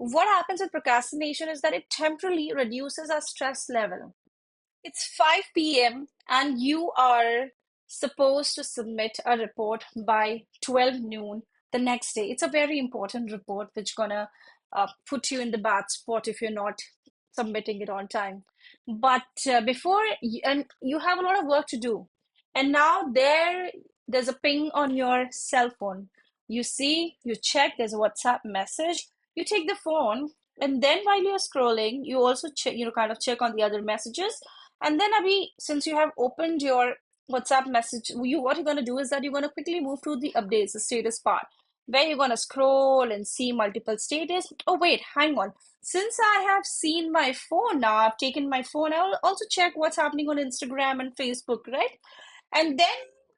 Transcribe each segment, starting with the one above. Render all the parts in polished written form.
what happens with procrastination is that it temporarily reduces our stress level. It's 5 p.m. and you are supposed to submit a report by 12 noon the next day. It's a very important report which gonna put you in the bad spot if you're not submitting it on time. But and you have a lot of work to do. And now there's a ping on your cell phone. You see, you check, there's a WhatsApp message. You take the phone, and then while you're scrolling, you also check, kind of check on the other messages. And then, Abhi, since you have opened your WhatsApp message, what you're going to do is that you're going to quickly move to the updates, the status part, where you're going to scroll and see multiple status. Oh, wait, hang on. Since I have seen my phone now, I've taken my phone, I'll also check what's happening on Instagram and Facebook, right? And then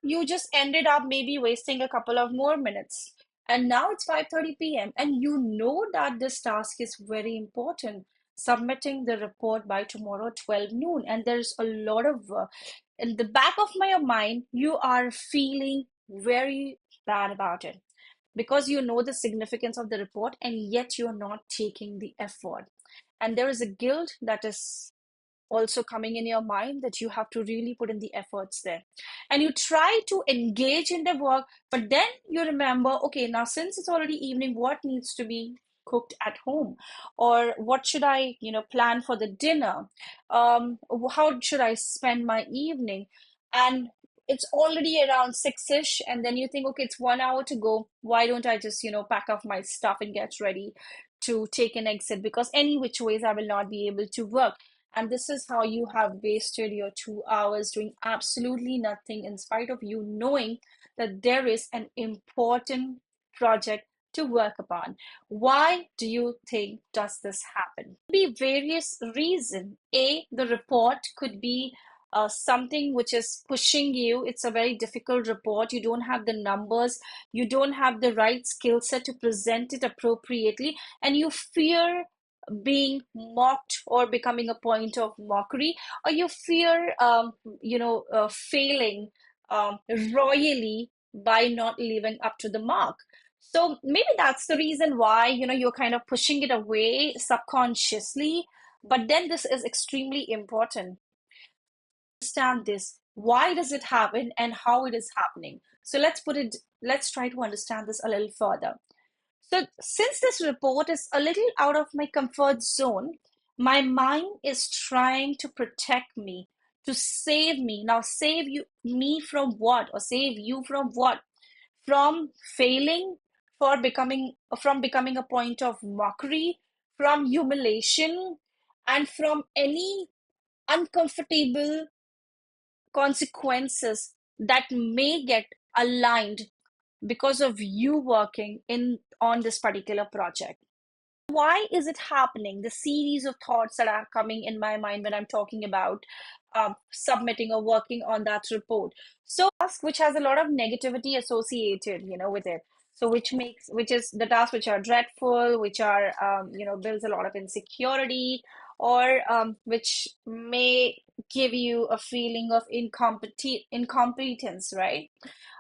you just ended up maybe wasting a couple of more minutes. And now it's 5:30 p.m. and you know that this task is very important, submitting the report by tomorrow 12 noon, and there's a lot of in the back of my mind you are feeling very bad about it because you know the significance of the report and yet you're not taking the effort, and there is a guilt that is also coming in your mind that you have to really put in the efforts there, and you try to engage in the work, but then you remember, okay, now since it's already evening, what needs to be cooked at home, or what should I plan for the dinner, how should I spend my evening, and it's already around 6ish, and then you think, okay, it's 1 hour to go, why don't I just pack up my stuff and get ready to take an exit, because any which ways I will not be able to work. And this is how you have wasted your 2 hours doing absolutely nothing, in spite of you knowing that there is an important project to work upon. Why do you think does this happen? Be various reasons. A, the report could be something which is pushing you. It's a very difficult report. You don't have the numbers. You don't have the right skill set to present it appropriately, and you fear being mocked or becoming a point of mockery, or you fear failing royally by not living up to the mark. So maybe that's the reason why you're kind of pushing it away subconsciously. But then this is extremely important. Understand this, why does it happen and how it is happening. So let's try to understand this a little further. So, since this report is a little out of my comfort zone, my mind is trying to protect me, to save me. Now, me from what? Or save you from what? From failing, from becoming a point of mockery, from humiliation, and from any uncomfortable consequences that may get aligned because of you working in on this particular project. Why is it happening? The series of thoughts that are coming in my mind when I'm talking about submitting or working on that report. So task which has a lot of negativity associated with it, so which is the tasks which are dreadful, which are builds a lot of insecurity, or which may give you a feeling of incompetence, right?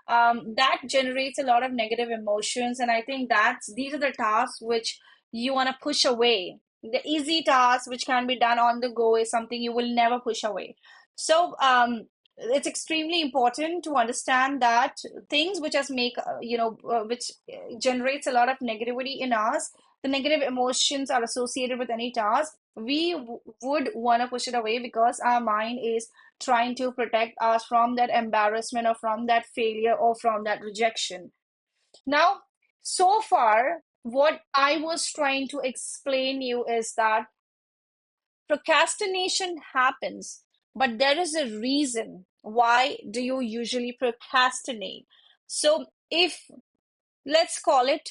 That generates a lot of negative emotions, and I think these are the tasks which you want to push away. The easy task which can be done on the go is something you will never push away. So it's extremely important to understand that things which has make which generates a lot of negativity in us, the negative emotions are associated with any task, we would want to push it away because our mind is trying to protect us from that embarrassment or from that failure or from that rejection. Now, so far, what I was trying to explain you is that procrastination happens, but there is a reason. Why do you usually procrastinate? So, if let's call it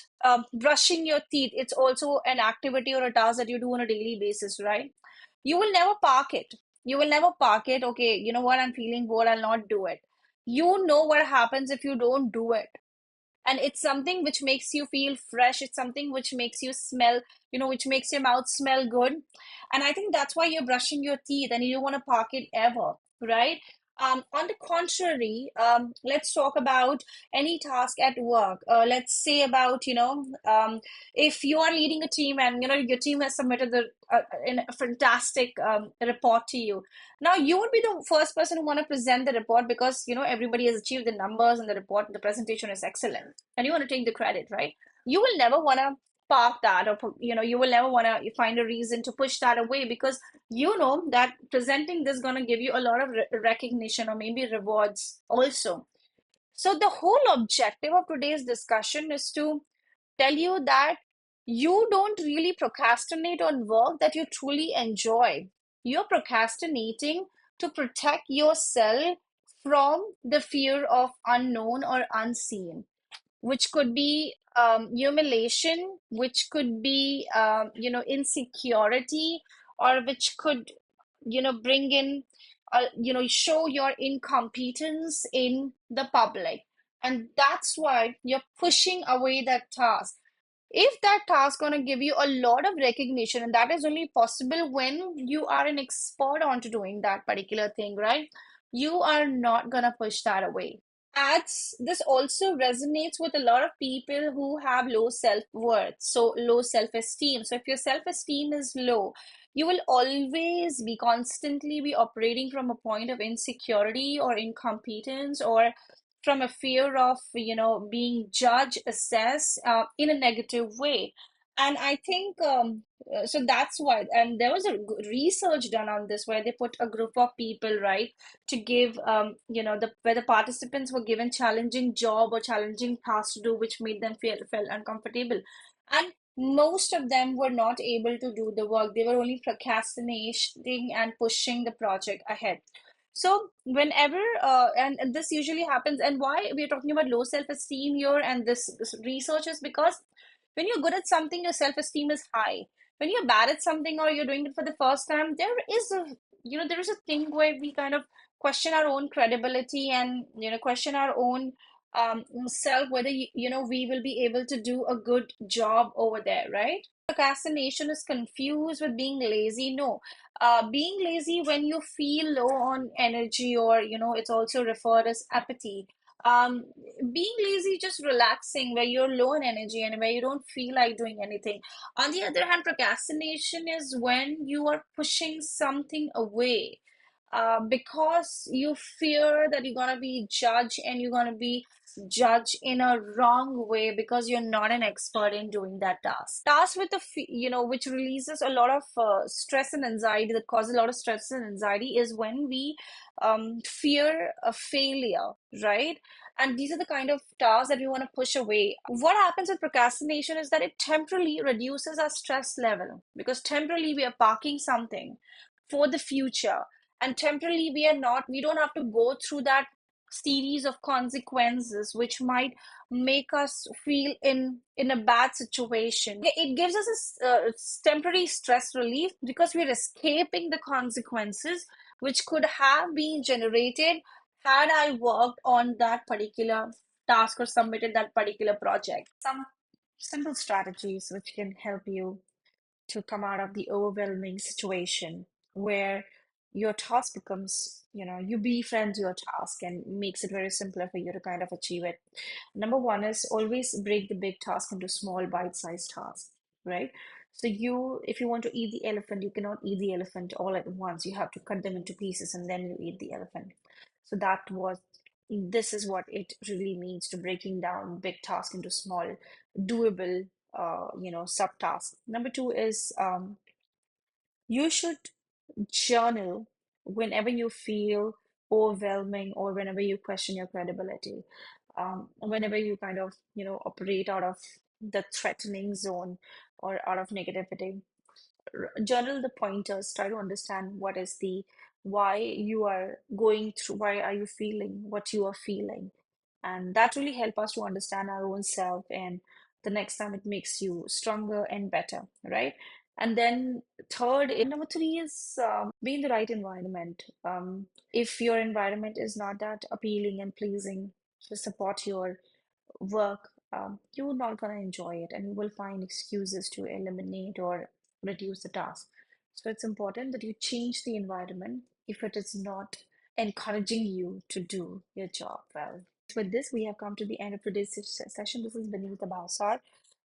brushing your teeth, it's also an activity or a task that you do on a daily basis, right? You will never park it. You will never park it. Okay, you know what? I'm feeling bored. I'll not do it. You know what happens if you don't do it, and it's something which makes you feel fresh, it's something which makes you smell, which makes your mouth smell good, and I think that's why you're brushing your teeth and you don't want to park it ever, right? On the contrary, let's talk about any task at work. Let's say about, if you are leading a team and, your team has submitted a fantastic report to you. Now, you would be the first person who want to present the report because, everybody has achieved the numbers and the report, the presentation is excellent. And you want to take the credit, right? You will never want to park that, or, you will never want to find a reason to push that away, because you know that presenting this going to give you a lot of recognition or maybe rewards also. So the whole objective of today's discussion is to tell you that you don't really procrastinate on work that you truly enjoy. You're procrastinating to protect yourself from the fear of unknown or unseen, which could be humiliation, which could be insecurity, or which could bring in show your incompetence in the public, and that's why you're pushing away that task. If that task going to give you a lot of recognition, and that is only possible when you are an expert onto doing that particular thing, right? You are not going to push that away. Ads, this also resonates with a lot of people who have low self-worth, so low self-esteem. So if your self-esteem is low, you will always be constantly be operating from a point of insecurity or incompetence, or from a fear of being judged, assessed in a negative way. And I think so that's why, and there was a research done on this where they put a group of people, right, to give the where the participants were given challenging job or challenging tasks to do, which made them felt uncomfortable, and most of them were not able to do the work. They were only procrastinating and pushing the project ahead. So whenever and this usually happens, and why we're talking about low self-esteem here and this research is because when you're good at something, your self-esteem is high. When you're bad at something or you're doing it for the first time, there is a thing where we kind of question our own credibility, and question our own self, whether we will be able to do a good job over there, right? Procrastination is confused with being lazy. No, being lazy when you feel low on energy, or it's also referred as apathy. um Being lazy, just relaxing, where you're low on energy and where you don't feel like doing anything. On the other hand, procrastination is when you are pushing something away because you fear that you're going to be judged, and you're going to be judged in a wrong way because you're not an expert in doing that task with the which releases a lot of stress and anxiety, that causes a lot of stress and anxiety, is when we fear a failure, right? And these are the kind of tasks that we want to push away. What happens with procrastination is that it temporarily reduces our stress level, because temporarily we are parking something for the future, and temporarily we don't have to go through that series of consequences which might make us feel in a bad situation. It gives us a temporary stress relief because we're escaping the consequences which could have been generated had I worked on that particular task or submitted that particular project. Some simple strategies which can help you to come out of the overwhelming situation where your task becomes, you befriend your task and makes it very simpler for you to kind of achieve it. Number one is always break the big task into small bite-sized tasks, right? So if you want to eat the elephant, you cannot eat the elephant all at once. You have to cut them into pieces and then you eat the elephant. So this is what it really means, to breaking down big task into small, doable, subtasks. Number two is you should journal whenever you feel overwhelming, or whenever you question your credibility, whenever you kind of, operate out of the threatening zone or out of negativity. Journal the pointers, try to understand what is the why you are going through, why are you feeling what you are feeling, and that really help us to understand our own self, and the next time it makes you stronger and better, right? And then number three is be in the right environment. If your environment is not that appealing and pleasing to support your work, you're not going to enjoy it, and you will find excuses to eliminate or reduce the task. So it's important that you change the environment if it is not encouraging you to do your job well. With this, we have come to the end of today's session. This is Vinita Bausar,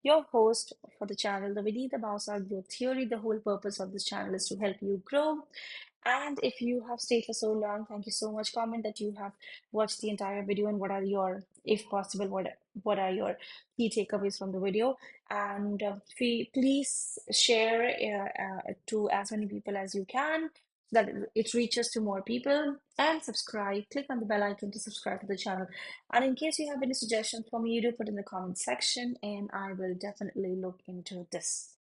your host for the channel, the Vinita Bausar Growth Theory. The whole purpose of this channel is to help you grow. And if you have stayed for so long, thank you so much. Comment that you have watched the entire video and what are your, if possible, what are your key takeaways from the video. And please share to as many people as you can so that it reaches to more people, and subscribe. Click on the bell icon to subscribe to the channel. And in case you have any suggestions for me, you do put in the comment section and I will definitely look into this.